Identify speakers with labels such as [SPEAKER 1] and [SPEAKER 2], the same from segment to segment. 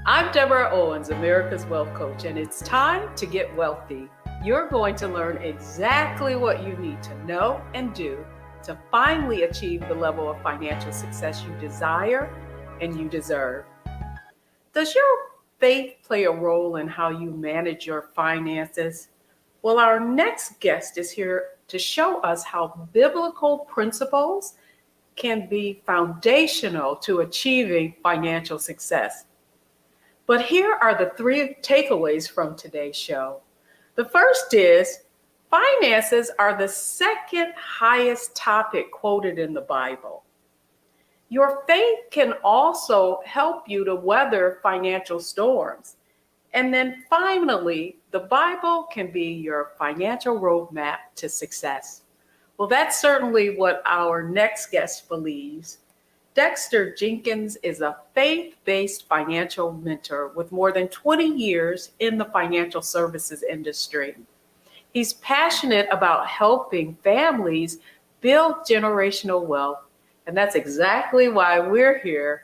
[SPEAKER 1] I'm Deborah Owens, America's Wealth Coach, and it's time to get wealthy. You're going to learn exactly what you need to know and do to finally achieve the level of financial success you desire and you deserve. Does your faith play a role in how you manage your finances? Well, our next guest is here to show us how biblical principles can be foundational to achieving financial success. But here are the three takeaways from today's show. The first is finances are the second highest topic quoted in the Bible. Your faith can also help you to weather financial storms. And then finally, the Bible can be your financial roadmap to success. Well, that's certainly what our next guest believes. Dexter Jenkins is a faith-based financial mentor with more than 20 years in the financial services industry. He's passionate about helping families build generational wealth, and that's exactly why we're here,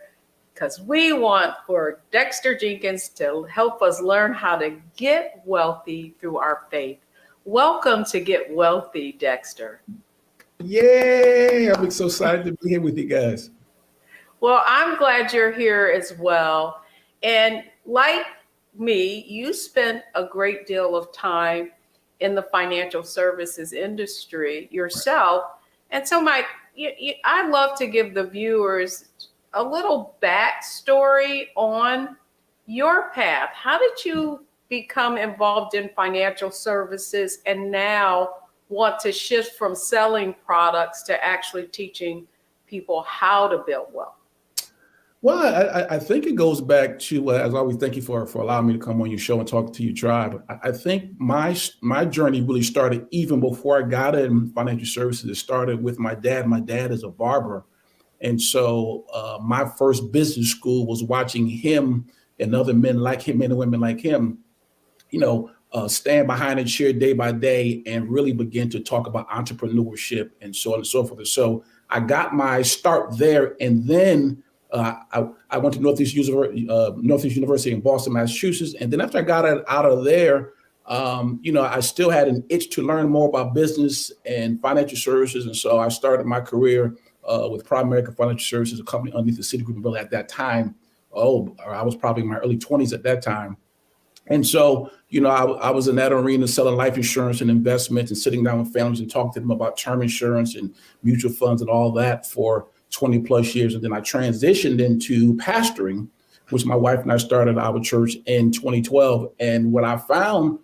[SPEAKER 1] because we want for Dexter Jenkins to help us learn how to get wealthy through our faith. Welcome to Get Wealthy, Dexter.
[SPEAKER 2] Yay! I'm so excited to be here with you guys.
[SPEAKER 1] Well, I'm glad you're here as well. And like me, you spent a great deal of time in the financial services industry yourself. And so I'd love to give the viewers a little backstory on your path. How did you become involved in financial services and now want to shift from selling products to actually teaching people how to build wealth?
[SPEAKER 2] Well, I think it goes back to, as always, thank you for allowing me to come on your show and talk to your tribe. I think my journey really started even before I got in financial services. It started with my dad. My dad is a barber. And so my first business school was watching him and other men like him, men and women like him, stand behind a chair day by day and really begin to talk about entrepreneurship and so on and so forth. And so I got my start there, and then I went to Northeast University in Boston, Massachusetts. And then after I got out of there, I still had an itch to learn more about business and financial services. And so I started my career with Primerica Financial Services, a company underneath the Citigroup umbrella at that time. I was probably in my early 20s at that time. And so, I was in that arena selling life insurance and investments and sitting down with families and talking to them about term insurance and mutual funds and all that for 20 plus years. And then I transitioned into pastoring, which my wife and I started our church in 2012. And what I found,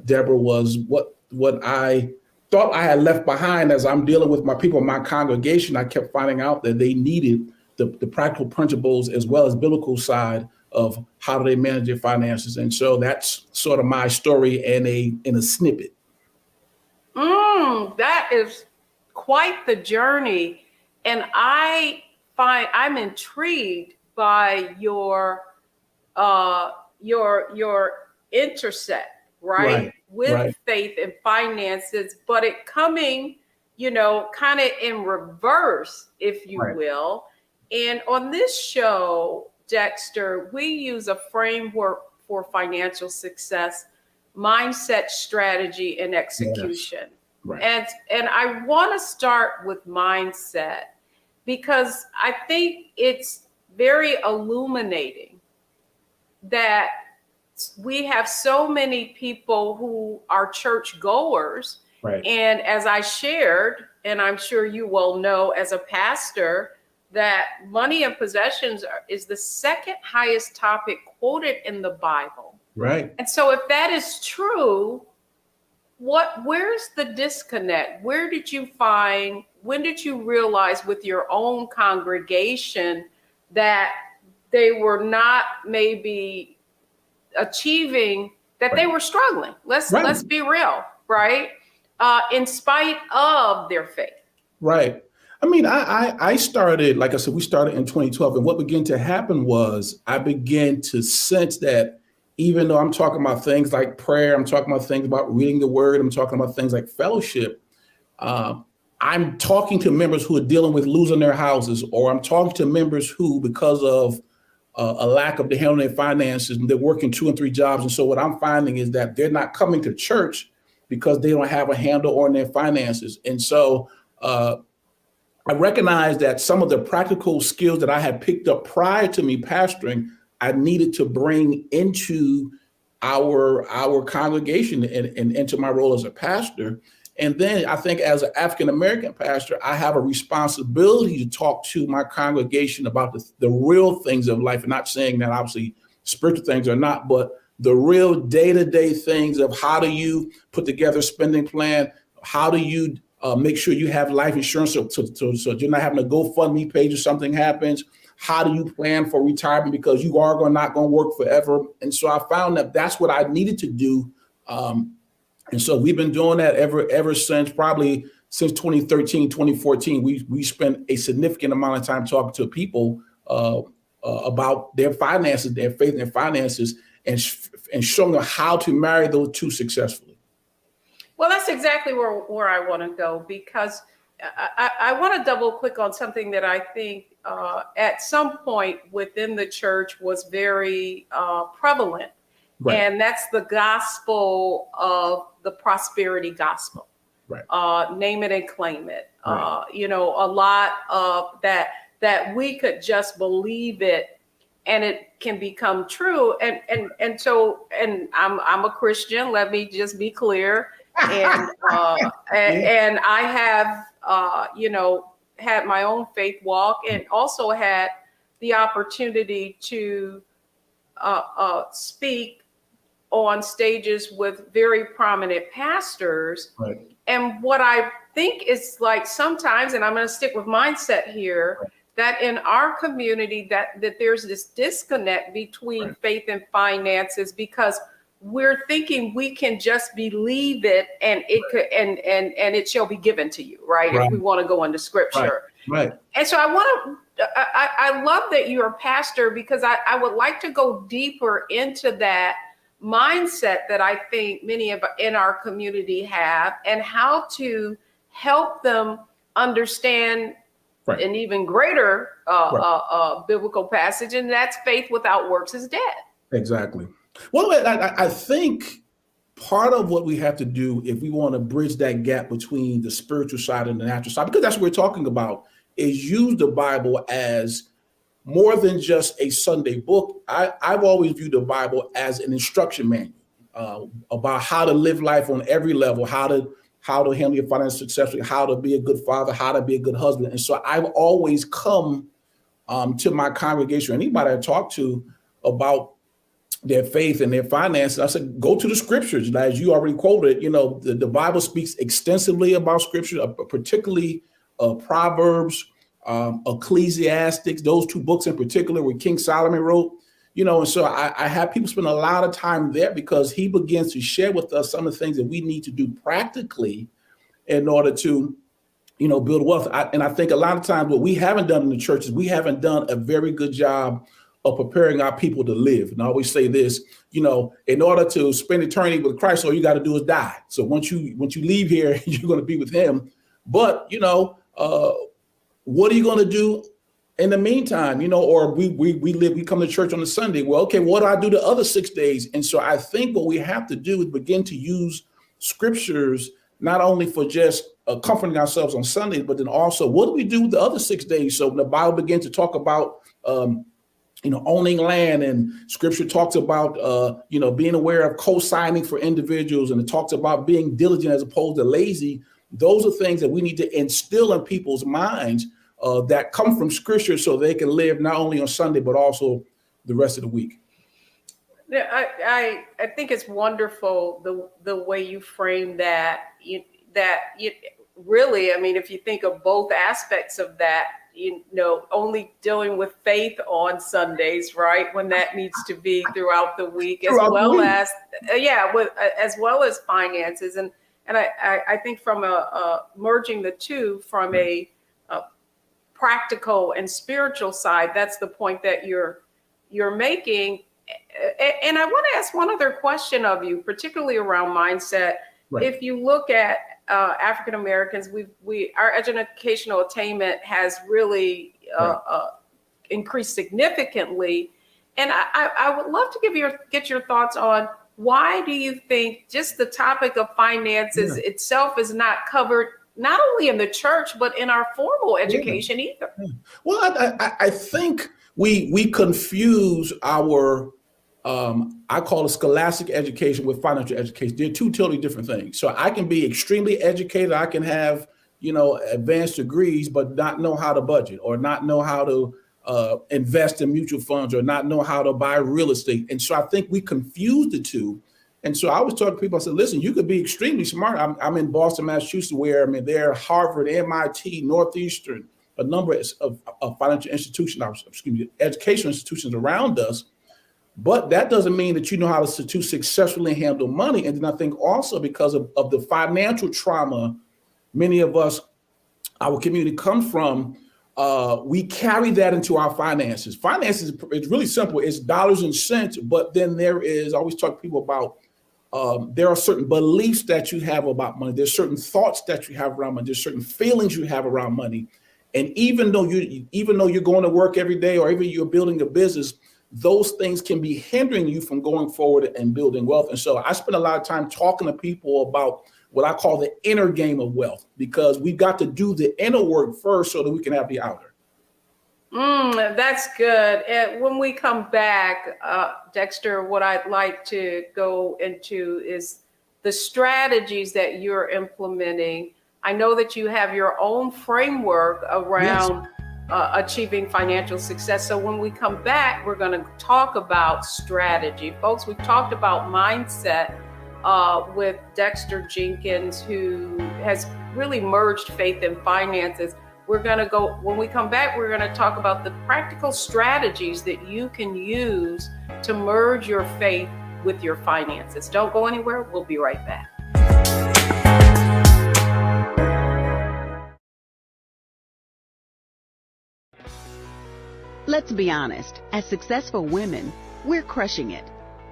[SPEAKER 2] Deborah, was what I thought I had left behind as I'm dealing with my people in my congregation. I kept finding out that they needed the practical principles as well as biblical side of how do they manage their finances. And so that's sort of my story in a snippet.
[SPEAKER 1] That is quite the journey. And I'm intrigued by your intersect, right? With faith and finances, but it coming, kind of in reverse, if you will. And on this show, Dexter, we use a framework for financial success, mindset, strategy, and execution. Yes. And I want to start with mindset because I think it's very illuminating that we have so many people who are church goers. Right. And as I shared, and I'm sure you will know as a pastor, that money and possessions is the second highest topic quoted in the Bible.
[SPEAKER 2] Right.
[SPEAKER 1] And so if that is true, where's the disconnect? When did you realize with your own congregation that they were not maybe achieving, that they were struggling? Let's be real, right? In spite of their faith.
[SPEAKER 2] Right. I mean, I started, like I said, we started in 2012. And what began to happen was I began to sense that even though I'm talking about things like prayer, I'm talking about things about reading the word, I'm talking about things like fellowship, I'm talking to members who are dealing with losing their houses, or I'm talking to members who, because of a lack of the handling their finances, and they're working 2 and 3 jobs. And so what I'm finding is that they're not coming to church because they don't have a handle on their finances. And so I recognize that some of the practical skills that I had picked up prior to me pastoring, I needed to bring into our congregation and into my role as a pastor. And then I think as an African American pastor, I have a responsibility to talk to my congregation about the real things of life. And not saying that obviously spiritual things are not, but the real day-to-day things of how do you put together a spending plan? How do you make sure you have life insurance so you're not having a GoFundMe page if something happens? How do you plan for retirement? Because you are not going to work forever. And so I found that that's what I needed to do. And so we've been doing that ever since, probably since 2013, 2014. We spent a significant amount of time talking to people about their finances, their faith in their finances, and showing them how to marry those two successfully.
[SPEAKER 1] Well, that's exactly where I want to go, because I want to double click on something that I think at some point within the church was very prevalent. Right. And that's the gospel of the prosperity gospel. Right. Name it and claim it. Right. A lot of that we could just believe it and it can become true. And so I'm a Christian. Let me just be clear. And and I have had my own faith walk, and also had the opportunity to speak on stages with very prominent pastors. Right. And what I think is like sometimes, and I'm going to stick with mindset here, right, that in our community that there's this disconnect between right, faith and finances, because we're thinking we can just believe it and it could and it shall be given to you, right? Right. If we want to go into scripture. Right. Right. And so I love that you're a pastor, because I would like to go deeper into that mindset that I think many of in our community have, and how to help them understand right, an even greater biblical passage, and that's faith without works is dead. Exactly.
[SPEAKER 2] Well, I think part of what we have to do if we want to bridge that gap between the spiritual side and the natural side, because that's what we're talking about, is use the Bible as more than just a Sunday book. I've always viewed the Bible as an instruction manual about how to live life on every level, how to handle your finances successfully, how to be a good father, how to be a good husband. And so I've always come to my congregation, anybody I talk to about their faith and their finances, I said, go to the scriptures. As you already quoted, the Bible speaks extensively about scripture, particularly Proverbs, Ecclesiastics, those 2 books in particular where King Solomon wrote, and so I have people spend a lot of time there, because he begins to share with us some of the things that we need to do practically in order to, build wealth. And I think a lot of times what we haven't done in the church is we haven't done a very good job of preparing our people to live. And I always say this, in order to spend eternity with Christ, all you got to do is die. So once you leave here, you're going to be with him. But, what are you going to do in the meantime? Or we come to church on a Sunday. Well, okay, what do I do the other 6 days? And so I think what we have to do is begin to use scriptures, not only for just comforting ourselves on Sundays, but then also what do we do the other 6 days? So when the Bible begins to talk about, owning land, and scripture talks about, being aware of co-signing for individuals, and it talks about being diligent as opposed to lazy. Those are things that we need to instill in people's minds that come from scripture, so they can live not only on Sunday, but also the rest of the week.
[SPEAKER 1] Yeah, I think it's wonderful the way you frame that. Really, I mean, if you think of both aspects of that, only dealing with faith on Sundays, right? When that needs to be throughout the week, as well as finances. And I think from merging the two from a practical and spiritual side, that's the point that you're making. And I want to ask one other question of you, particularly around mindset. Right. If you look at African Americans, our educational attainment has really increased significantly, And I would love to get your thoughts on, why do you think just the topic of finances itself is not covered not only in the church, but in our formal education either?
[SPEAKER 2] Well, I think we confuse our I call it scholastic education with financial education. They're two totally different things. So I can be extremely educated. I can have, advanced degrees, but not know how to budget, or not know how to invest in mutual funds, or not know how to buy real estate. And so I think we confuse the two. And so I was talking to people, I said, listen, you could be extremely smart. I'm in Boston, Massachusetts, where there are Harvard, MIT, Northeastern, a number of financial institutions, educational institutions around us. But that doesn't mean that you know how to successfully handle money. And then I think also because of the financial trauma many of us, our community, come from, we carry that into our finances. Finances, it's really simple. It's dollars and cents. But then there is, I always talk to people about, there are certain beliefs that you have about money. There's certain thoughts that you have around money. There's certain feelings you have around money. And even though you're going to work every day, or even you're building a business, those things can be hindering you from going forward and building wealth. And so I spend a lot of time talking to people about what I call the inner game of wealth, because we've got to do the inner work first so that we can have the outer.
[SPEAKER 1] That's good. And when we come back, Dexter, what I'd like to go into is the strategies that you're implementing. I know that you have your own framework around achieving financial success. So when we come back, we're going to talk about strategy. Folks, we've talked about mindset with Dexter Jenkins, who has really merged faith and finances. When we come back, we're going to talk about the practical strategies that you can use to merge your faith with your finances. Don't go anywhere. We'll be right back.
[SPEAKER 3] Let's be honest, as successful women, we're crushing it.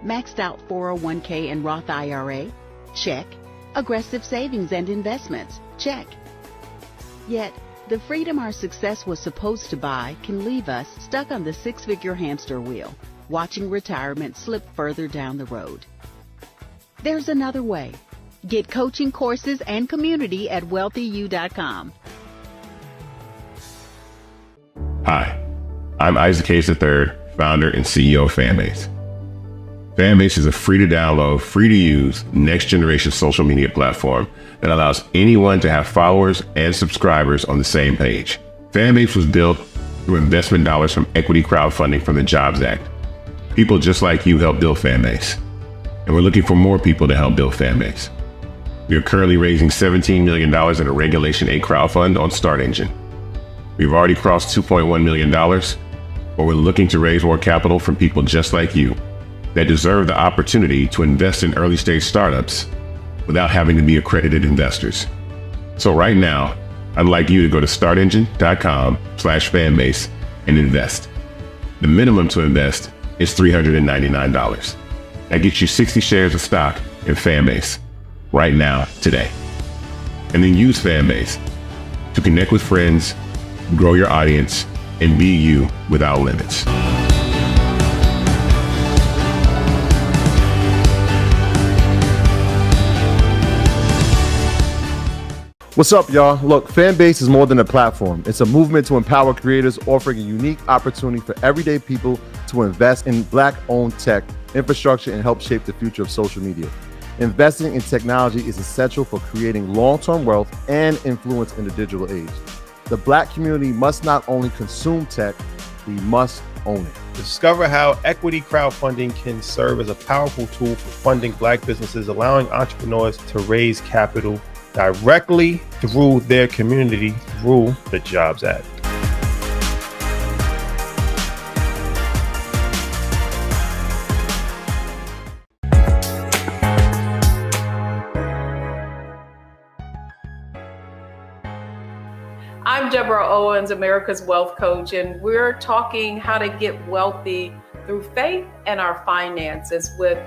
[SPEAKER 3] Maxed out 401k and Roth IRA? Check. Aggressive savings and investments? Check. Yet, the freedom our success was supposed to buy can leave us stuck on the six-figure hamster wheel, watching retirement slip further down the road. There's another way. Get coaching courses and community at wealthyu.com.
[SPEAKER 4] Hi, I'm Isaac Hayes III, founder and CEO of Fanbase. Fanbase is a free-to-download, free-to-use, next-generation social media platform that allows anyone to have followers and subscribers on the same page. Fanbase was built through investment dollars from equity crowdfunding from the Jobs Act. People just like you help build Fanbase, and we're looking for more people to help build Fanbase. We are currently raising $17 million in a Regulation A crowdfund on Start Engine. We've already crossed $2.1 million, but we're looking to raise more capital from people just like you that deserve the opportunity to invest in early stage startups without having to be accredited investors. So right now, I'd like you to go to startengine.com/fanbase and invest. The minimum to invest is $399. That gets you 60 shares of stock in Fanbase right now, today. And then use Fanbase to connect with friends, grow your audience, and be you without limits.
[SPEAKER 5] What's up, y'all? Look, Fanbase is more than a platform. It's a movement to empower creators, offering a unique opportunity for everyday people to invest in Black-owned tech, infrastructure, and help shape the future of social media. Investing in technology is essential for creating long-term wealth and influence in the digital age. The Black community must not only consume tech, we must own it.
[SPEAKER 6] Discover how equity crowdfunding can serve as a powerful tool for funding Black businesses, allowing entrepreneurs to raise capital directly through their community through the Jobs Act.
[SPEAKER 1] I'm Deborah Owens, America's Wealth Coach, and we're talking how to get wealthy through faith and our finances with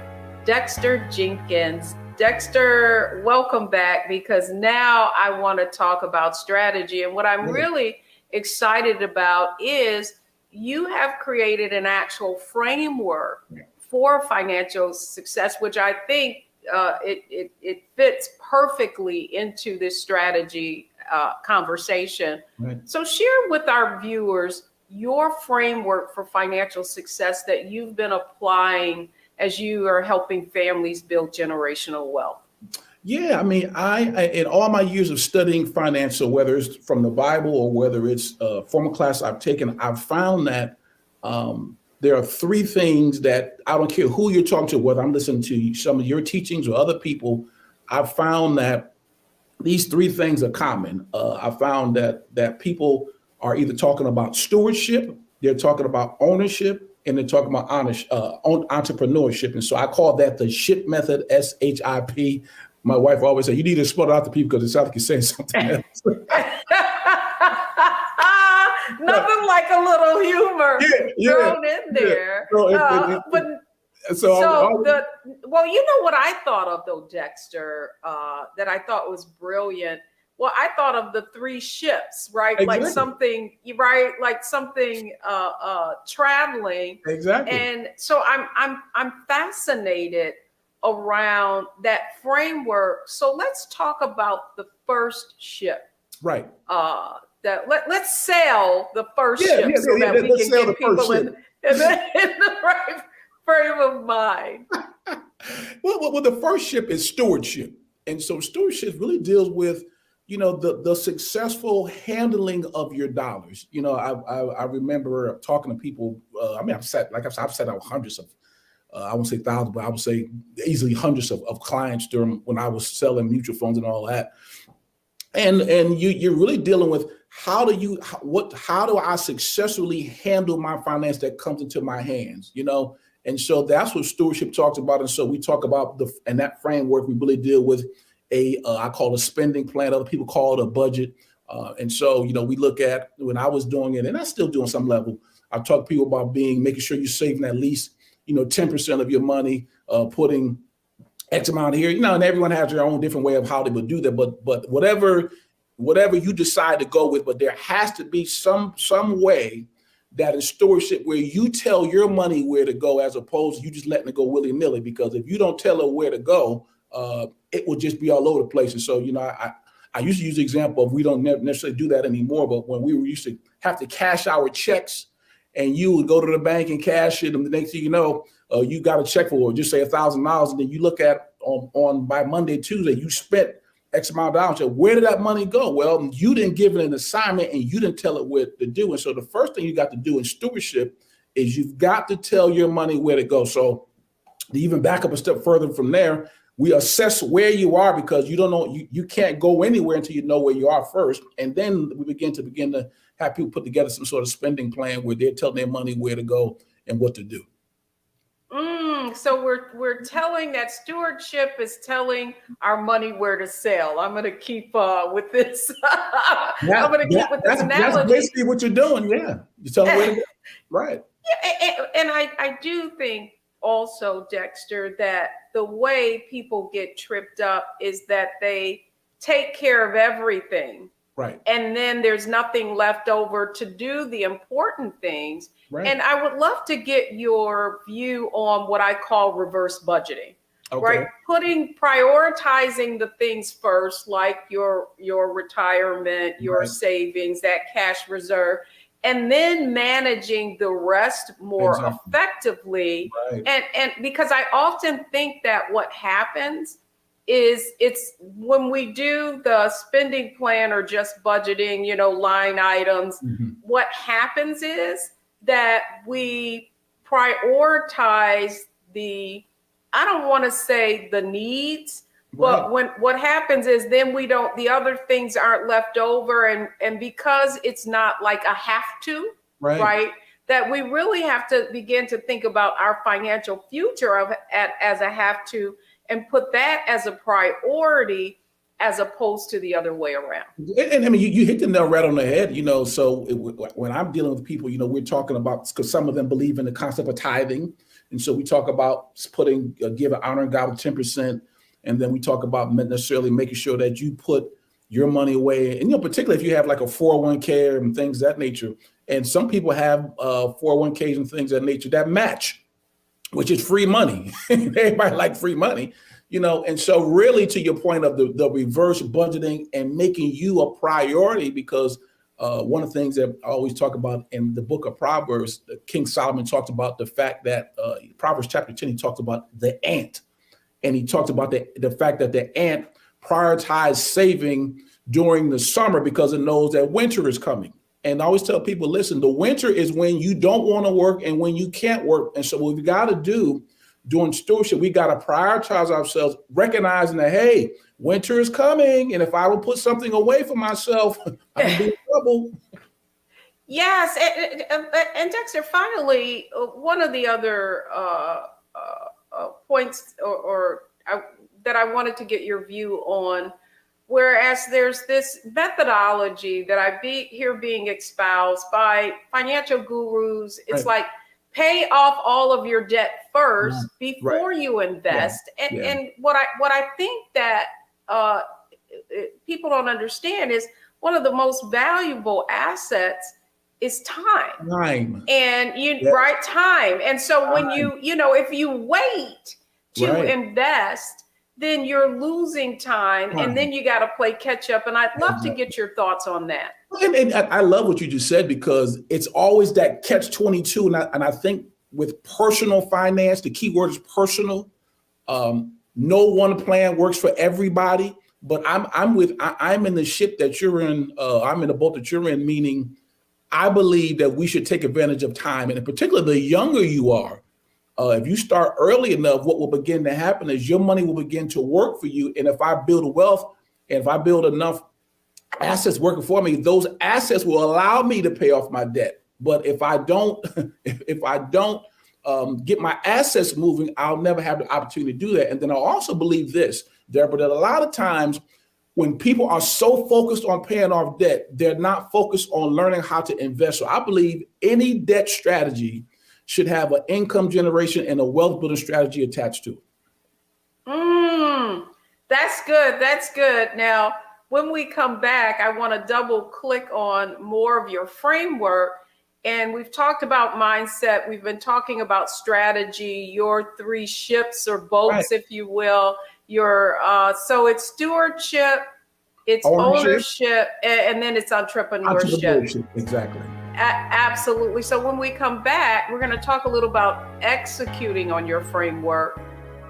[SPEAKER 1] Dexter Jenkins. Dexter, welcome back, because now I want to talk about strategy. And what I'm really excited about is you have created an actual framework for financial success, which I think it fits perfectly into this strategy conversation.
[SPEAKER 2] Right.
[SPEAKER 1] So share with our viewers your framework for financial success that you've been applying as you are helping families build generational wealth.
[SPEAKER 2] Yeah, I mean, I in all my years of studying finance, so whether it's from the Bible or whether it's a formal class I've taken, I've found that there are three things that I don't care who you're talking to, whether I'm listening to some of your teachings or other people, I've found that these three things are common. I found that people are either talking about stewardship, they're talking about ownership, and they're talking about entrepreneurship. And so I call that the SHIP method, SHIP. My wife always said, you need to spell it out to people because it sounds like you're saying something else.
[SPEAKER 1] Nothing like a little humor thrown in there. Well, you know what I thought of though, Dexter, that I thought was brilliant. Well, I thought of the three ships, right?
[SPEAKER 2] Exactly.
[SPEAKER 1] Like something, right? Like something traveling.
[SPEAKER 2] Exactly.
[SPEAKER 1] And so I'm fascinated around that framework. So let's talk about the first ship.
[SPEAKER 2] Right.
[SPEAKER 1] Let's sail the first ship so that we can get people in the right frame of mind.
[SPEAKER 2] Well, the first ship is stewardship. And so stewardship really deals with, the successful handling of your dollars. I remember talking to people. I've sat out hundreds of, I won't say thousands, but I would say easily hundreds of clients during when I was selling mutual funds and all that. And you're really dealing with how do I successfully handle my finance that comes into my hands, And so that's what stewardship talks about. And so we talk about in that framework, we really deal with I call it a spending plan. Other people call it a budget. And so, we look at when I was doing it, and I still do on some level, I talk to people about making sure you're saving at least, 10% of your money, putting X amount here, and everyone has their own different way of how they would do that. But whatever you decide to go with, but there has to be some way that is stewardship where you tell your money where to go as opposed to you just letting it go willy-nilly. Because if you don't tell it where to go, it will just be all over the place. And so, I used to use the example of we don't necessarily do that anymore, but when we used to have to cash our checks and you would go to the bank and cash it, and the next thing you know, you got a check for just say $1,000, and then you look at on by Monday, Tuesday, you spent X amount of dollars. Where did that money go? Well, you didn't give it an assignment and you didn't tell it where to do. And so the first thing you got to do in stewardship is you've got to tell your money where to go. So to even back up a step further from there, we assess where you are because you don't know, you can't go anywhere until you know where you are first. And then we begin to have people put together some sort of spending plan where they're telling their money where to go and what to do.
[SPEAKER 1] So we're telling that stewardship is telling our money where to sail. I'm going to keep with this. I'm going to keep with this analogy.
[SPEAKER 2] That's basically what you're doing. Yeah, you tell them where to go. Right.
[SPEAKER 1] Yeah, and I do think also, Dexter, that the way people get tripped up is that they take care of everything.
[SPEAKER 2] Right.
[SPEAKER 1] And then there's nothing left over to do the important things. Right. And I would love to get your view on what I call reverse budgeting. Okay. Right? Prioritizing the things first, like your retirement, your savings, that cash reserve, and then managing the rest more effectively. Right. And because I often think that what happens is it's when we do the spending plan or just budgeting, line items, what happens is that we prioritize I don't want to say the needs, but what happens is then the other things aren't left over. And because it's not like a have to, right? That we really have to begin to think about our financial future as a have to, and put that as a priority as opposed to the other way around.
[SPEAKER 2] And I mean, you hit the nail right on the head, so when I'm dealing with people, we're talking about, because some of them believe in the concept of tithing. And so we talk about giving, honoring God with 10%. And then we talk about necessarily making sure that you put your money away. And, particularly if you have like a 401k and things of that nature. And some people have 401ks and things of that nature that match, which is free money. Everybody like free money, and so really to your point of the reverse budgeting and making you a priority, because one of the things that I always talk about in the book of Proverbs, King Solomon talked about the fact that Proverbs chapter 10, he talks about the ant. And he talked about the fact that the ant prioritized saving during the summer because it knows that winter is coming. And I always tell people, listen, the winter is when you don't want to work and when you can't work. And so what we got to do during stewardship, we got to prioritize ourselves, recognizing that, hey, winter is coming. And if I will put something away for myself, I'm be in trouble.
[SPEAKER 1] Yes. And Dexter, finally, one of the other points that I wanted to get your view on, whereas there's this methodology that I hear being espoused by financial gurus. It's like pay off all of your debt first before you invest. And what I think that people don't understand is one of the most valuable assets is time. And time. And so when if you wait to invest, then you're losing time, and then you got to play catch up. And I'd love to get your thoughts on that.
[SPEAKER 2] And I love what you just said, because it's always that catch-22. And I think with personal finance, the key word is personal. No one plan works for everybody, but I'm in the ship that you're in. I'm in the boat that you're in, meaning I believe that we should take advantage of time. And in particular, the younger you are, if you start early enough, what will begin to happen is your money will begin to work for you. And if I build wealth, and if I build enough assets working for me, those assets will allow me to pay off my debt. But if I don't, get my assets moving, I'll never have the opportunity to do that. And then I also believe this, Deborah, that a lot of times when people are so focused on paying off debt, they're not focused on learning how to invest. So I believe any debt strategy should have an income generation and a wealth building strategy attached to it.
[SPEAKER 1] That's good. That's good. Now, when we come back, I want to double click on more of your framework. And we've talked about mindset. We've been talking about strategy, your 3 ships or boats, if you will. So it's stewardship, it's ownership, and then it's entrepreneurship.
[SPEAKER 2] Exactly.
[SPEAKER 1] Absolutely. So when we come back, we're going to talk a little about executing on your framework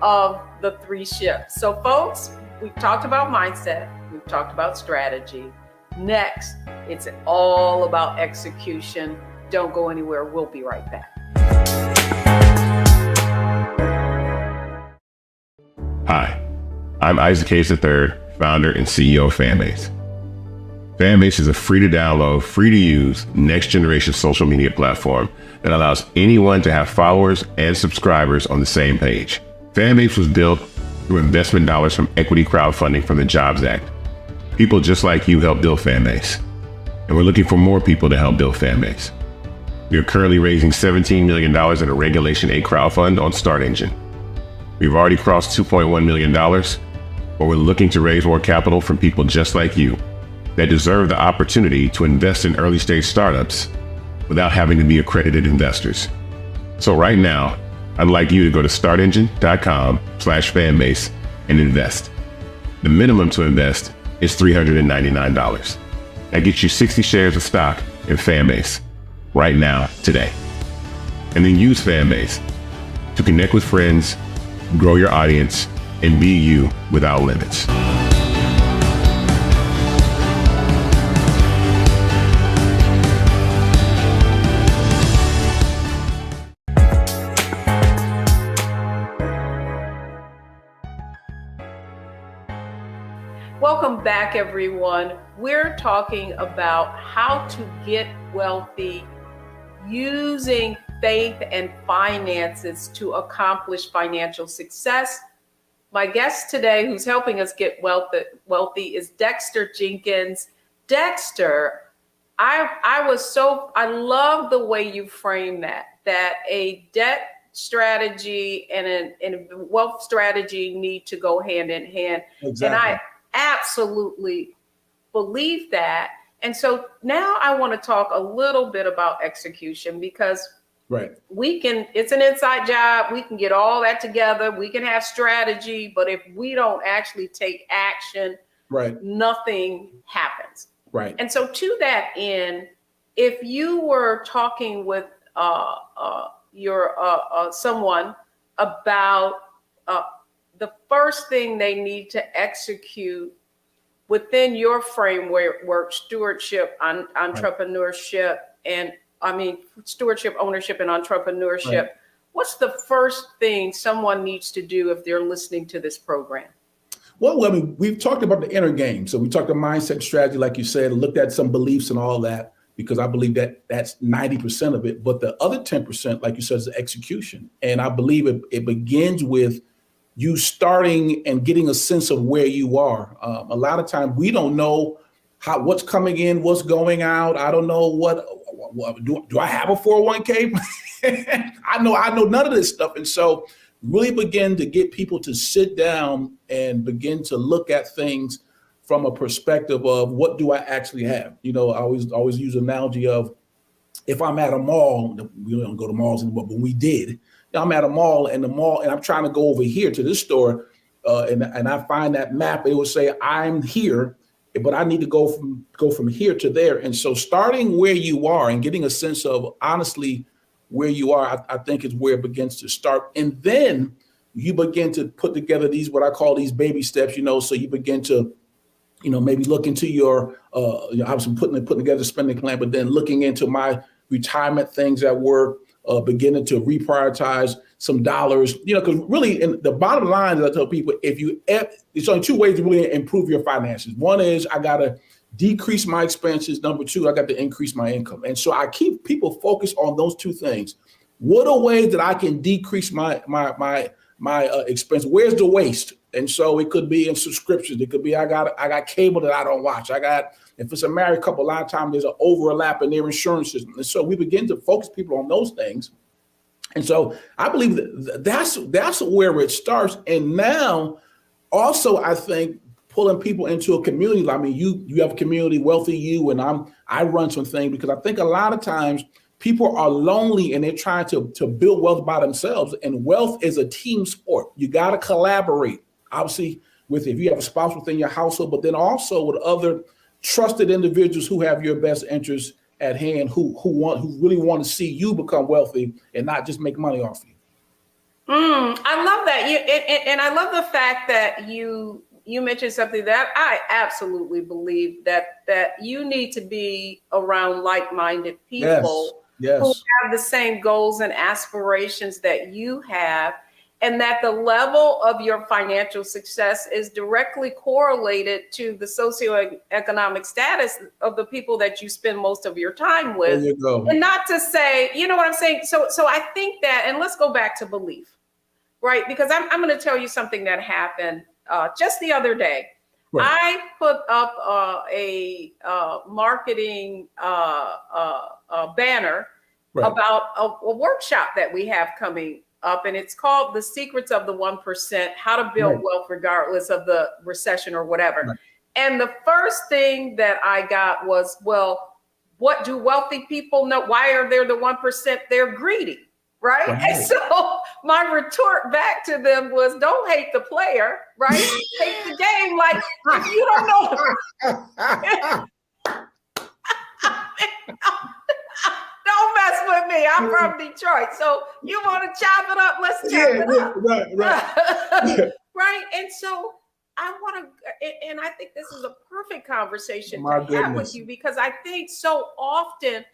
[SPEAKER 1] of the 3 ships. So folks, we've talked about mindset. We've talked about strategy. Next, it's all about execution. Don't go anywhere. We'll be right back.
[SPEAKER 4] Hi, I'm Isaac Hayes III, founder and CEO of Fanbase. Fanbase is a free-to-download, free-to-use, next-generation social media platform that allows anyone to have followers and subscribers on the same page. Fanbase was built through investment dollars from equity crowdfunding from the Jobs Act. People just like you help build Fanbase, and we're looking for more people to help build Fanbase. We are currently raising $17 million in a Regulation A crowdfund on Start Engine. We've already crossed $2.1 million, but we're looking to raise more capital from people just like you that deserve the opportunity to invest in early stage startups without having to be accredited investors. So right now, I'd like you to go to startengine.com/fanbase and invest. The minimum to invest is $399. That gets you 60 shares of stock in Fanbase right now, today. And then use Fanbase to connect with friends, grow your audience, and be you without limits.
[SPEAKER 1] Welcome back, everyone. We're talking about how to get wealthy using faith and finances to accomplish financial success. My guest today, who's helping us get wealthy, is Dexter Jenkins. Dexter, I love the way you frame that a debt strategy and a wealth strategy need to go hand in hand.
[SPEAKER 2] Exactly.
[SPEAKER 1] And I absolutely believe that. And so now I want to talk a little bit about execution, because
[SPEAKER 2] Right.
[SPEAKER 1] it's an inside job. We can get all that together. We can have strategy, but if we don't actually take action,
[SPEAKER 2] Right.
[SPEAKER 1] nothing happens.
[SPEAKER 2] Right.
[SPEAKER 1] And so to that end, if you were talking with someone about the first thing they need to execute within your framework, stewardship, entrepreneurship, and stewardship, ownership, and entrepreneurship. Right. What's the first thing someone needs to do if they're listening to this program?
[SPEAKER 2] Well, I mean, we've talked about the inner game. So we talked about mindset and strategy, like you said, looked at some beliefs and all that, because I believe that that's 90% of it. But the other 10%, like you said, is execution. And I believe it begins with you starting and getting a sense of where you are. A lot of times we don't know what's coming in, what's going out. I don't know what do I have a 401k? I know none of this stuff. And so really begin to get people to sit down and begin to look at things from a perspective of what do I actually have? I always use the analogy of, if I'm at a mall, we don't go to malls anymore, but we did. I'm at a mall, and I'm trying to go over here to this store, and I find that map. It will say I'm here, but I need to go from here to there. And so starting where you are and getting a sense of honestly where you are, I think is where it begins to start. And then you begin to put together these, what I call these baby steps, so you begin to, maybe look into your, obviously putting together a spending plan, but then looking into my retirement things at work, beginning to reprioritize some dollars, because really, in the bottom line is, I tell people, it's only two ways to really improve your finances. One is I got to decrease my expenses. Number two, I got to increase my income. And so I keep people focused on those two things. What are ways that I can decrease my expense? Where's the waste? And so it could be in subscriptions. It could be I got cable that I don't watch. If it's a married couple, a lot of times there's an overlap in their insurance system. And so we begin to focus people on those things. And so I believe that's where it starts. And now also, I think pulling people into a community. I mean, you have a community, Wealthy You, and I run some things, because I think a lot of times people are lonely and they're trying to build wealth by themselves. And wealth is a team sport. You got to collaborate, obviously, if you have a spouse within your household, but then also with other trusted individuals who have your best interests at hand, who really want to see you become wealthy and not just make money off you.
[SPEAKER 1] I love that. And I love the fact that you mentioned something that I absolutely believe, that you need to be around like-minded people. Yes. Who have the same goals and aspirations that you have, and that the level of your financial success is directly correlated to the socioeconomic status of the people that you spend most of your time with.
[SPEAKER 2] There you go.
[SPEAKER 1] And not to say, you know what I'm saying? So I think that, and let's go back to belief, right? Because I'm going to tell you something that happened just the other day. Right. I put up a marketing banner about a workshop that we have coming up, and it's called The Secrets of the 1%, How to Build Wealth Regardless of the Recession or whatever. Right. And the first thing that I got was, well, what do wealthy people know? Why are they the 1%? They're greedy, right? And so my retort back to them was, don't hate the player, right? Hate the game. Like, if you don't know. Don't mess with me. I'm from Detroit. So you want to chop it up? Let's chop it up. Right. Right. And so I want to, and I think this is a perfect conversation to have with you, because I think so often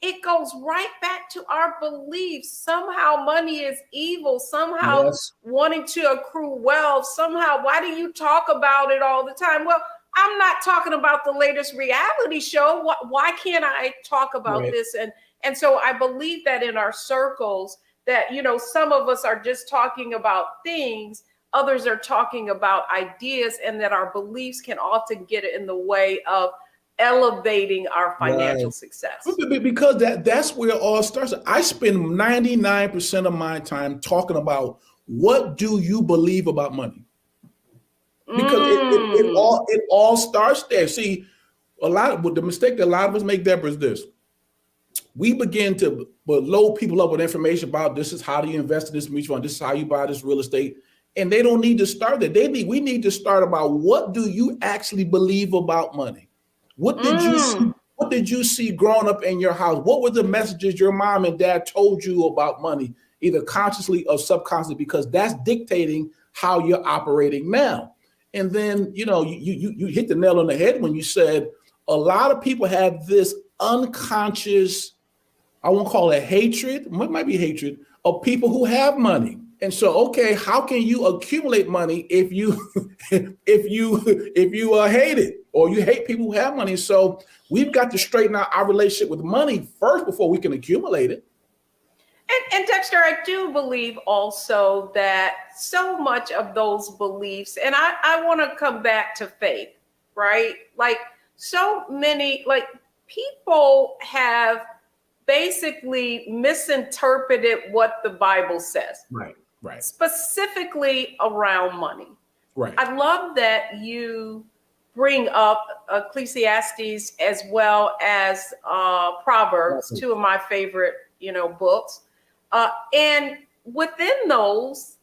[SPEAKER 1] it goes right back to our beliefs. Somehow money is evil. Somehow wanting to accrue wealth. Somehow, why do you talk about it all the time? Well, I'm not talking about the latest reality show. Why can't I talk about this? And so I believe that in our circles that, some of us are just talking about things, others are talking about ideas, and that our beliefs can often get in the way of elevating our financial success.
[SPEAKER 2] Because that's where it all starts. I spend 99% of my time talking about, what do you believe about money? Because it all starts there. See, the mistake that a lot of us make, Deborah, is this. We begin to load people up with information about this is how do you invest in this mutual fund, this is how you buy this real estate. And they don't need to start there. We need to start about what do you actually believe about money? What did you see growing up in your house? What were the messages your mom and dad told you about money, either consciously or subconsciously, because that's dictating how you're operating now. And then, you hit the nail on the head when you said a lot of people have this unconscious, I won't call it hatred, it might be hatred, of people who have money. And so, okay, how can you accumulate money if you hate it, or you hate people who have money? So we've got to straighten out our relationship with money first before we can accumulate it.
[SPEAKER 1] And Dexter, I do believe also that so much of those beliefs, and I want to come back to faith, right? Like so many, like people have basically misinterpreted what the Bible says.
[SPEAKER 2] Right.
[SPEAKER 1] Specifically around money.
[SPEAKER 2] Right.
[SPEAKER 1] I love that you bring up Ecclesiastes as well as Proverbs, two of my favorite, books. And within those,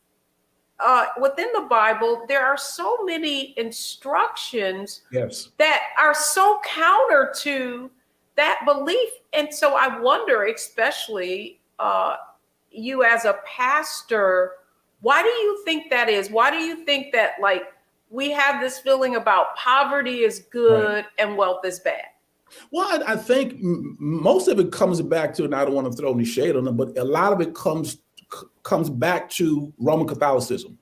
[SPEAKER 1] within the Bible, there are so many instructions that are so counter to that belief. And so I wonder, especially you as a pastor, why do you think that is? Why do you think that, like, we have this feeling about poverty is good and wealth is bad?
[SPEAKER 2] Well, I think most of it comes back to, and I don't want to throw any shade on them, but a lot of it comes back to Roman Catholicism,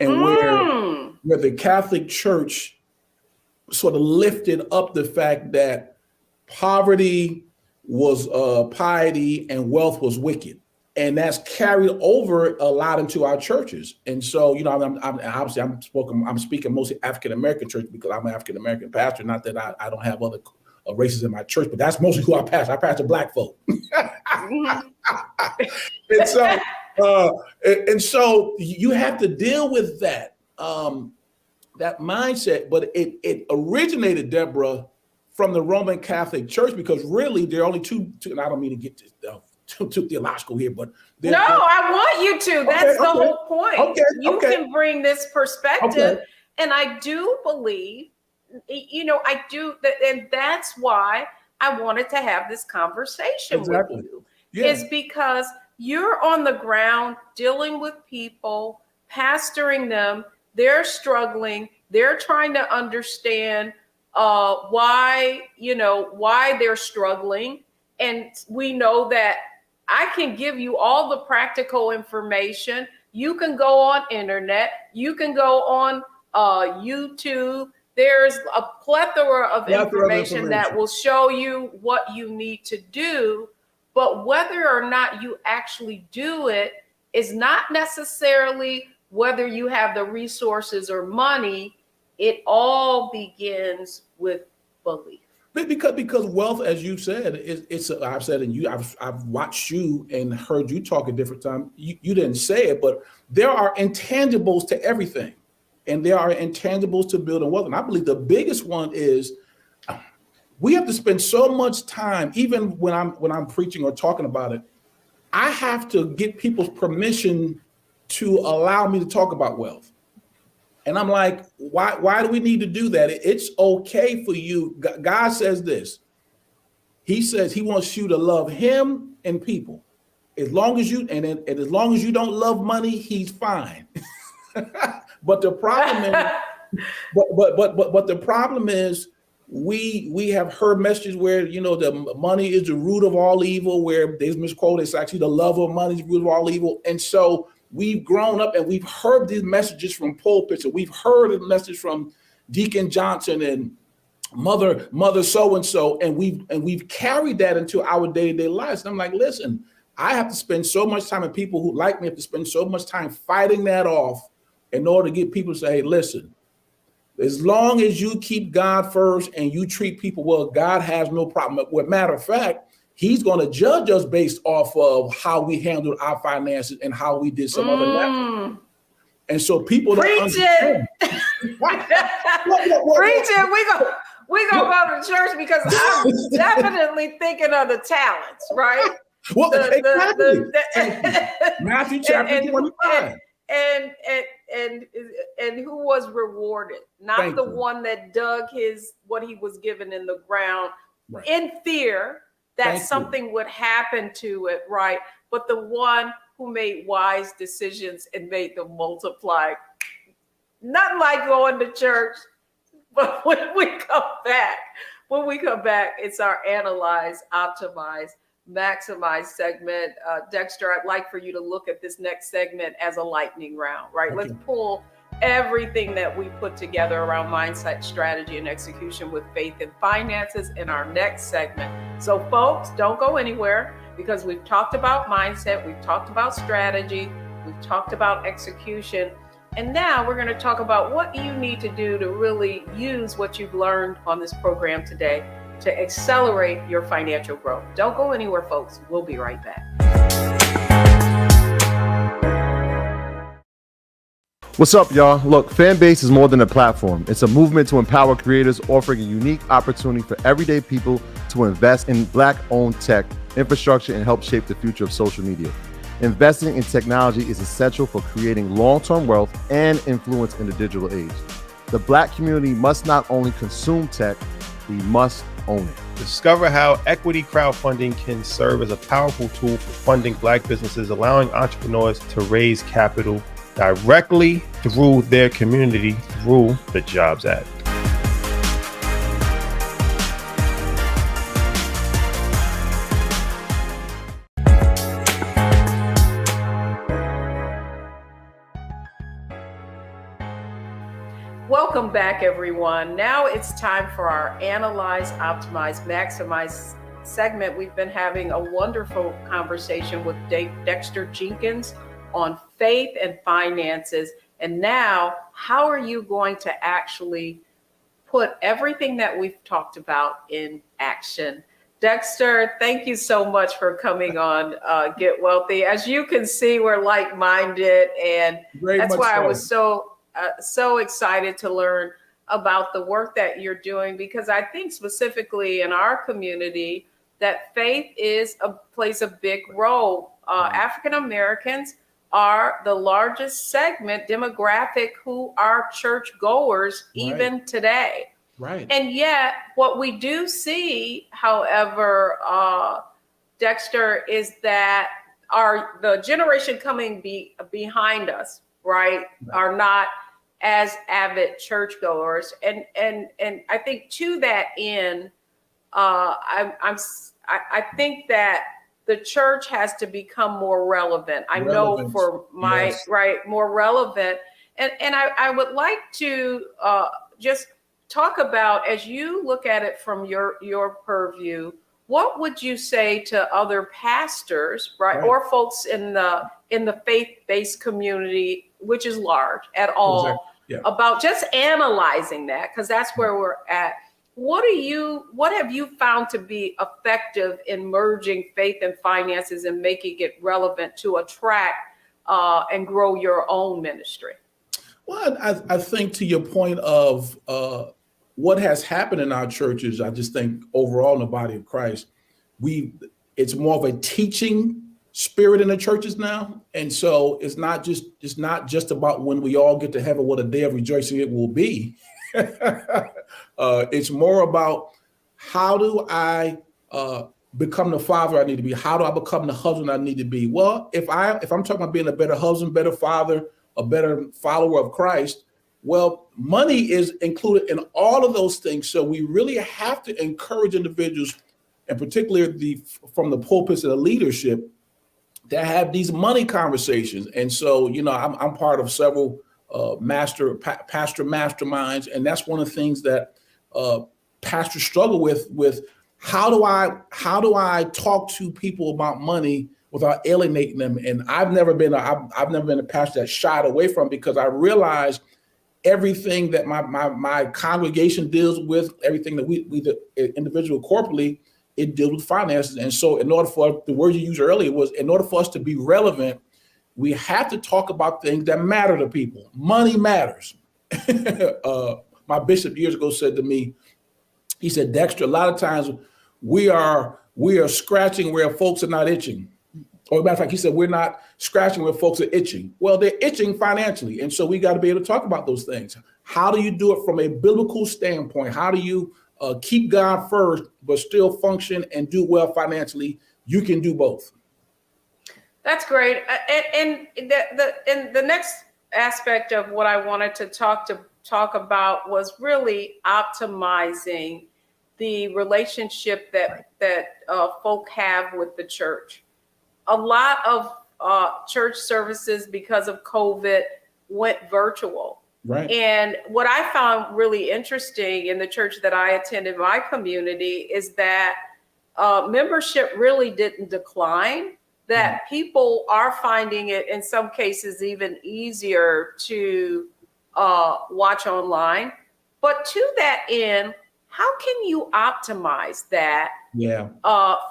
[SPEAKER 2] and where the Catholic Church sort of lifted up the fact that poverty was piety and wealth was wicked, and that's carried over a lot into our churches. And so, I'm speaking mostly African American church because I'm an African American pastor. Not that I don't have other races in my church, but that's mostly who I pastor. I pastor Black folk. and so you have to deal with that mindset. But it originated, Deborah, from the Roman Catholic Church, because really there are only two, and I don't mean to get too theological here, but
[SPEAKER 1] I want you to. That's the whole point. You can bring this perspective, and I do believe, I do, and that's why I wanted to have this conversation with you. Is because you're on the ground dealing with people, pastoring them. They're struggling. They're trying to understand why they're struggling. And we know that I can give you all the practical information. You can go on internet. You can go on YouTube. There's a plethora of information that will show you what you need to do. But whether or not you actually do it is not necessarily whether you have the resources or money. It all begins with belief.
[SPEAKER 2] Because wealth, as you said, I've said, and I've watched you and heard you talk at different times. You didn't say it, but there are intangibles to everything, and there are intangibles to building wealth. And I believe the biggest one is we have to spend so much time, even when I'm preaching or talking about it. I have to get people's permission to allow me to talk about wealth. And I'm like, why do we need to do that? It's okay for you. God says this. He says he wants you to love him and people. As long as you don't love money, he's fine. But the problem is, but the problem is we have heard messages where, the money is the root of all evil, where there's misquoted, it's actually the love of money is the root of all evil. And so we've grown up and we've heard these messages from pulpits, and we've heard a message from Deacon Johnson and Mother so-and-so, and we've carried that into our day-to-day lives. And I'm like, listen, I have to spend so much time, and people who like me have to spend so much time fighting that off in order to get people to say, hey, listen, as long as you keep God first and you treat people well, God has no problem. Well, matter of fact, he's going to judge us based off of how we handled our finances and how we did some other levels. And so people don't understand.
[SPEAKER 1] Preach it. We gonna go to church because I'm definitely thinking of the talents, right?
[SPEAKER 2] Well, exactly.
[SPEAKER 1] The
[SPEAKER 2] Matthew chapter 25.
[SPEAKER 1] And who was rewarded? Not
[SPEAKER 2] Thank
[SPEAKER 1] the
[SPEAKER 2] you.
[SPEAKER 1] one that dug what he was given in the ground
[SPEAKER 2] Right.
[SPEAKER 1] in fear that
[SPEAKER 2] Thank you.
[SPEAKER 1] something would happen to it, right? But the one who made wise decisions and made them multiply. Nothing like going to church. But when we come back, it's our analyze, optimize, maximize segment. Dexter, I'd like for you to look at this next segment as a lightning round, right?
[SPEAKER 2] Okay.
[SPEAKER 1] Let's pull everything that we put together around mindset, strategy, and execution with faith and finances in our next segment. So folks, don't go anywhere, because we've talked about mindset, we've talked about strategy, we've talked about execution. And now we're going to talk about what you need to do to really use what you've learned on this program today to accelerate your financial growth. Don't go anywhere, folks. We'll be right back.
[SPEAKER 5] What's up, y'all? Look, Fanbase is more than a platform. It's a movement to empower creators, offering a unique opportunity for everyday people to invest in Black-owned tech, infrastructure, and help shape the future of social media. Investing in technology is essential for creating long-term wealth and influence in the digital age. The Black community must not only consume tech, we must own it.
[SPEAKER 6] Discover how equity crowdfunding can serve as a powerful tool for funding Black businesses, allowing entrepreneurs to raise capital directly through their community through the Jobs Act.
[SPEAKER 1] Welcome back, everyone. Now it's time for our Analyze, Optimize, Maximize segment. We've been having a wonderful conversation with Dexter Jenkins on faith and finances. And now, how are you going to actually put everything that we've talked about in action? Dexter, thank you so much for coming on Get Wealthy. As you can see, we're like-minded, and that's why I was so excited to learn about the work that you're doing, because I think specifically in our community that faith plays a big role. African Americans are the largest segment demographic who are church goers even today.
[SPEAKER 2] Right.
[SPEAKER 1] And yet what we do see, however, Dexter, is that the generation coming behind us, right, are not as avid churchgoers, and I think to that end, I think that the church has to become more relevant. I know for my more relevant, and I would like to just talk about, as you look at it from your purview, what would you say to other pastors, right, or folks in the faith-based community, which is large at all, about just analyzing that, because that's where we're at. What have you found to be effective in merging faith and finances and making it relevant to attract and grow your own ministry?
[SPEAKER 2] Well, I think to your point of what has happened in our churches, I just think overall in the body of Christ, it's more of a teaching spirit in the churches now. And so it's not just about when we all get to heaven, what a day of rejoicing it will be. It's more about, how do I become the father I need to be? How do I become the husband I need to be? Well, if I'm talking about being a better husband, better father, a better follower of Christ, well, money is included in all of those things. So we really have to encourage individuals, and particularly from the pulpits of the leadership, that have these money conversations. And so, I'm part of several pastor masterminds, and that's one of the things that pastors struggle with. How do I talk to people about money without alienating them? And I've never been a pastor that shied away from, because I realize everything that my congregation deals with, everything that we the individual corporately, it deals with finances. And so in order for, the word you used earlier was, in order for us to be relevant, we have to talk about things that matter to people. Money matters. My bishop years ago said to me, He said, Dexter, a lot of times we are scratching where folks are not itching. Or, matter of fact, he said, we're not scratching where folks are itching. Well, they're itching financially. And so we got to be able to talk about those things. How do you do it from a biblical standpoint? How do you keep God first, but still function and do well financially? You can do both.
[SPEAKER 1] That's great. And the next aspect of what I wanted to talk about was really optimizing the relationship that folk have with the church. A lot of church services, because of COVID, went virtual.
[SPEAKER 2] Right.
[SPEAKER 1] And what I found really interesting in the church that I attend in my community is that membership really didn't decline, that people are finding it in some cases even easier to watch online. But to that end, how can you optimize that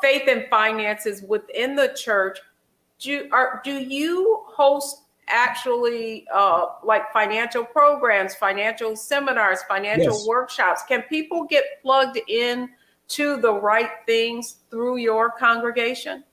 [SPEAKER 1] faith and finances within the church? Do you host actually like financial programs, financial seminars, financial workshops? Can people get plugged in to the right things through your congregation?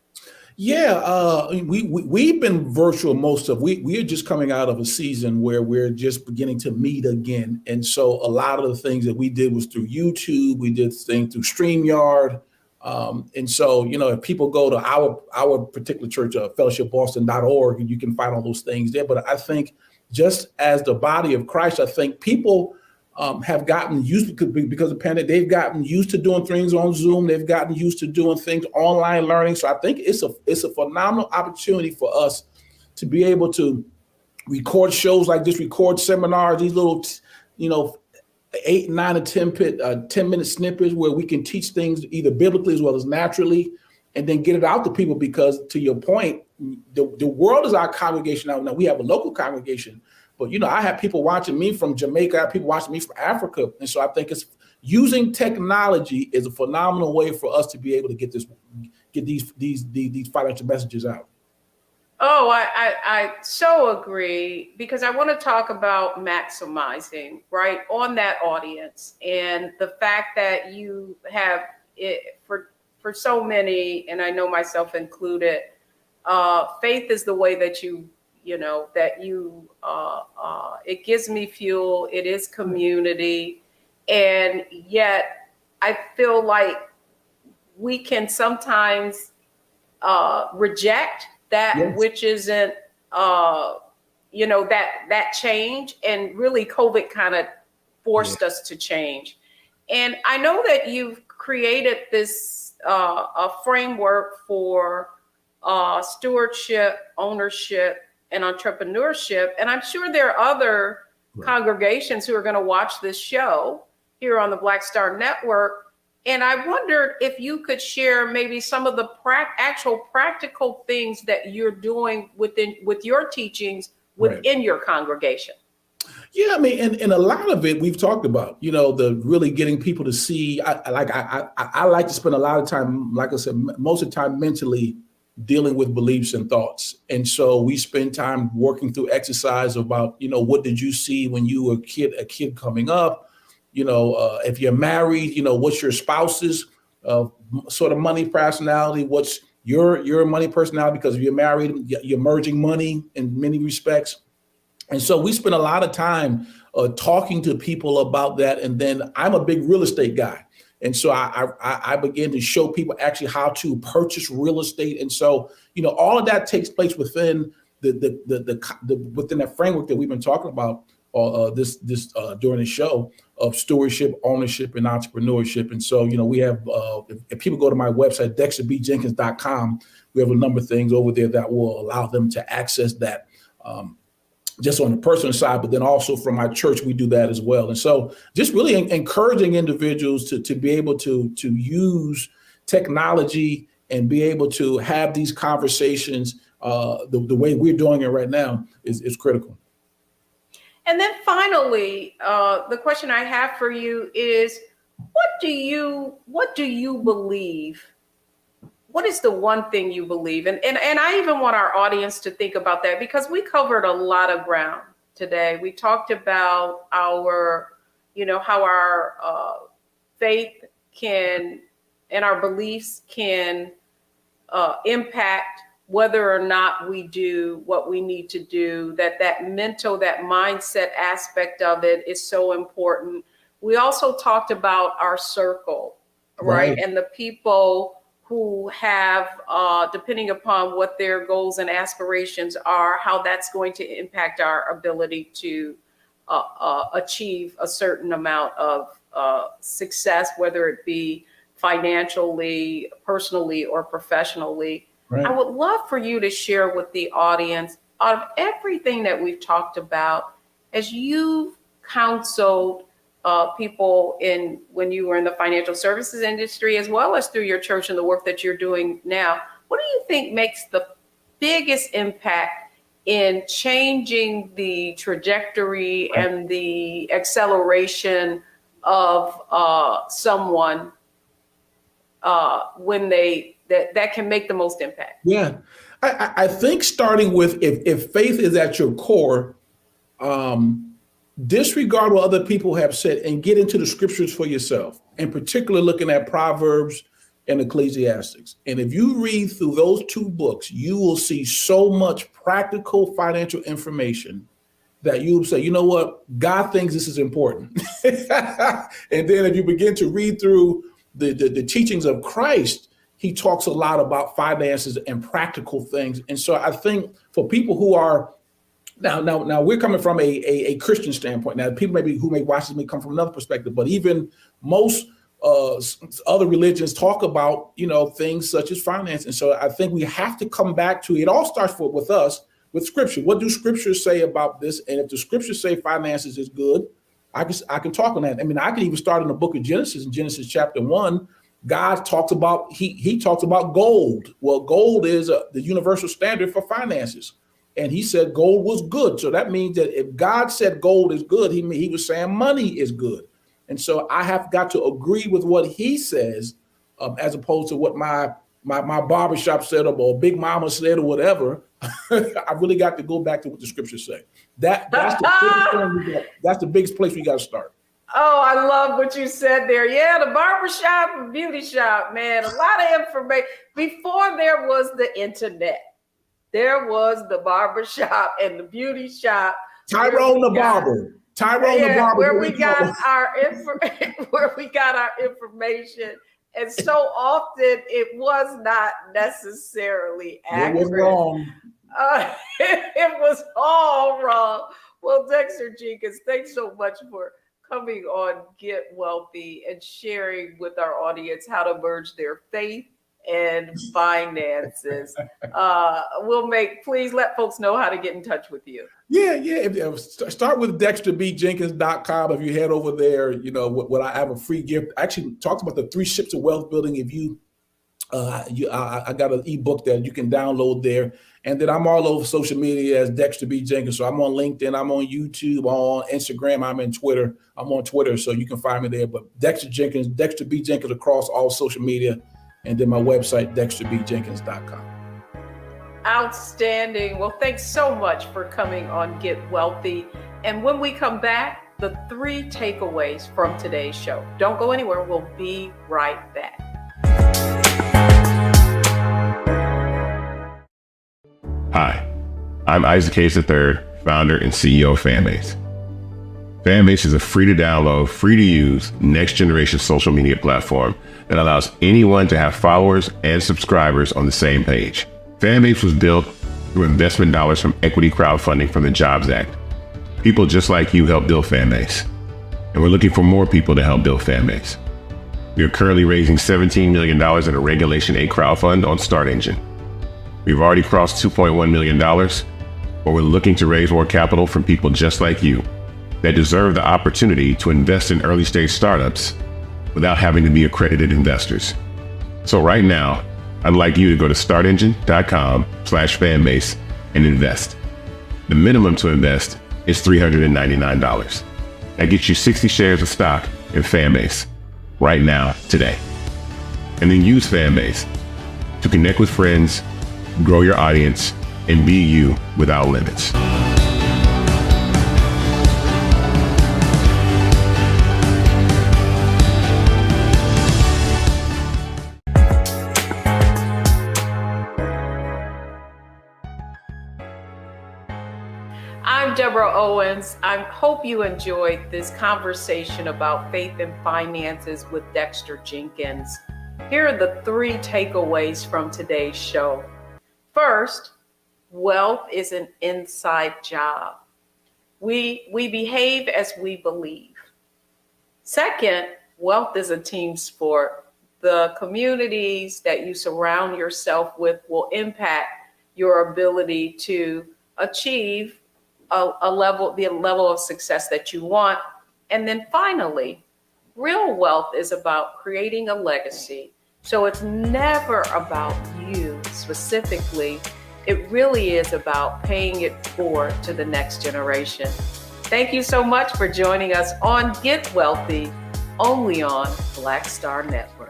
[SPEAKER 2] Yeah, we've been virtual most of. We are just coming out of a season where we're just beginning to meet again, and so a lot of the things that we did was through YouTube. We did things through StreamYard, and so if people go to our particular church, fellowshipboston.org, and you can find all those things there. But I think just as the body of Christ, I think people have gotten used to, because of the pandemic, they've gotten used to doing things on Zoom. They've gotten used to doing things online learning. So I think it's a phenomenal opportunity for us to be able to record shows like this, record seminars, these little, 8, 9, or 10-minute snippets where we can teach things either biblically as well as naturally, and then get it out to people. Because to your point, the world is our congregation now. Now we have a local congregation, but I have people watching me from Jamaica, I have people watching me from Africa. And so I think it's using technology is a phenomenal way for us to be able to get these financial messages out.
[SPEAKER 1] Oh, I so agree, because I want to talk about maximizing, right, on that audience, and the fact that you have it for so many, and I know myself included, faith is the way that it gives me fuel. It is community. And yet I feel like we can sometimes reject that which isn't, that change. And really COVID kind of forced us to change. And I know that you've created this a framework for stewardship, ownership, and entrepreneurship. And I'm sure there are other congregations who are going to watch this show here on the Black Star Network. And I wondered if you could share maybe some of the actual practical things that you're doing with your teachings within your congregation.
[SPEAKER 2] Yeah, I mean, and a lot of it we've talked about, the really getting people to see. I like to spend a lot of time, like I said, most of the time mentally dealing with beliefs and thoughts. And so we spend time working through exercise about, what did you see when you were a kid coming up? If you're married, what's your spouse's sort of money personality? What's your money personality? Because if you're married, you're merging money in many respects. And so we spend a lot of time talking to people about that. And then I'm a big real estate guy. And so I began to show people actually how to purchase real estate. And so, all of that takes place within within that framework that we've been talking about this during the show of stewardship, ownership, and entrepreneurship. And so, we have, if people go to my website, dexterbjenkins.com, we have a number of things over there that will allow them to access that. Just on the personal side, but then also from my church, we do that as well. And so just really encouraging individuals to be able to use technology and be able to have these conversations the way we're doing it right now is critical.
[SPEAKER 1] And then finally, the question I have for you is, what do you believe? What is the one thing you believe in? And I even want our audience to think about that, because we covered a lot of ground today. We talked about our, how our faith can and our beliefs can impact whether or not we do what we need to do, that mindset aspect of it is so important. We also talked about our circle, right? And the people who have, depending upon what their goals and aspirations are, how that's going to impact our ability to achieve a certain amount of success, whether it be financially, personally, or professionally.
[SPEAKER 2] Right.
[SPEAKER 1] I would love for you to share with the audience, out of everything that we've talked about, as you've counseled people when you were in the financial services industry, as well as through your church and the work that you're doing now, what do you think makes the biggest impact in changing the trajectory and the acceleration of someone when that can make the most impact?
[SPEAKER 2] Yeah, I think starting with if faith is at your core, disregard what other people have said and get into the scriptures for yourself, in particular looking at Proverbs and Ecclesiastes. And if you read through those two books, you will see so much practical financial information that you will say, you know what, God thinks this is important. And then if you begin to read through the teachings of Christ, he talks a lot about finances and practical things. And so I think for people who are now we're coming from a Christian standpoint. Now, people who may watch this may come from another perspective, but even most other religions talk about, things such as finance. And so I think we have to come back to, it all starts with us, with scripture. What do scriptures say about this? And if the scriptures say finances is good, I can talk on that. I mean, I can even start in the book of Genesis, in Genesis chapter 1. God talks about, he talks about gold. Well, gold is the universal standard for finances. And he said gold was good. So that means that if God said gold is good, he was saying money is good. And so I have got to agree with what he says, as opposed to what my barbershop said or Big Mama said or whatever. I really got to go back to what the scriptures say. That's the biggest place we got to start.
[SPEAKER 1] Oh, I love what you said there. Yeah, the barbershop and beauty shop, man. A lot of information. Before there was the internet, there was the barbershop and the beauty shop.
[SPEAKER 2] Tyrone the barber.
[SPEAKER 1] Where we got our information. And so often it was not necessarily accurate.
[SPEAKER 2] It was wrong.
[SPEAKER 1] It was all wrong. Well, Dexter Jenkins, thanks so much for coming on Get Wealthy and sharing with our audience how to merge their faith and finances. Please let folks know how to get in touch with you.
[SPEAKER 2] Yeah. Start with DexterBJenkins.com. If you head over there, what I have a free gift. I actually talks about the 3 ships of wealth building. If I got an ebook that you can download there. And then I'm all over social media as Dexter B. Jenkins. So I'm on LinkedIn, I'm on YouTube, on Instagram, I'm on Twitter, so you can find me there. But Dexter Jenkins, Dexter B. Jenkins across all social media. And then my website, DexterBJenkins.com.
[SPEAKER 1] Outstanding. Well, thanks so much for coming on Get Wealthy. And when we come back, the 3 takeaways from today's show. Don't go anywhere. We'll be right back.
[SPEAKER 4] Hi, I'm Isaac Hayes III, founder and CEO of Fanbase. Fanbase is a free to download, free to use, next generation social media platform that allows anyone to have followers and subscribers on the same page. Fanbase was built through investment dollars from equity crowdfunding from the Jobs Act. People just like you help build Fanbase, and we're looking for more people to help build Fanbase. We are currently raising $17 million in a Regulation A crowdfund on Start Engine. We've already crossed $2.1 million, but we're looking to raise more capital from people just like you that deserve the opportunity to invest in early stage startups without having to be accredited investors. So right now, I'd like you to go to startengine.com/fanbase and invest. The minimum to invest is $399. That gets you 60 shares of stock in Fanbase right now, today. And then use Fanbase to connect with friends, grow your audience, and be you without limits.
[SPEAKER 1] I'm Deborah Owens. I hope you enjoyed this conversation about faith and finances with Dexter Jenkins. Here are the 3 takeaways from today's show. First, wealth is an inside job. We behave as we believe. Second, wealth is a team sport. The communities that you surround yourself with will impact your ability to achieve the level of success that you want. And then finally, real wealth is about creating a legacy. So it's never about you specifically. It really is about paying it forward to the next generation. Thank you so much for joining us on Get Wealthy, only on Black Star Network.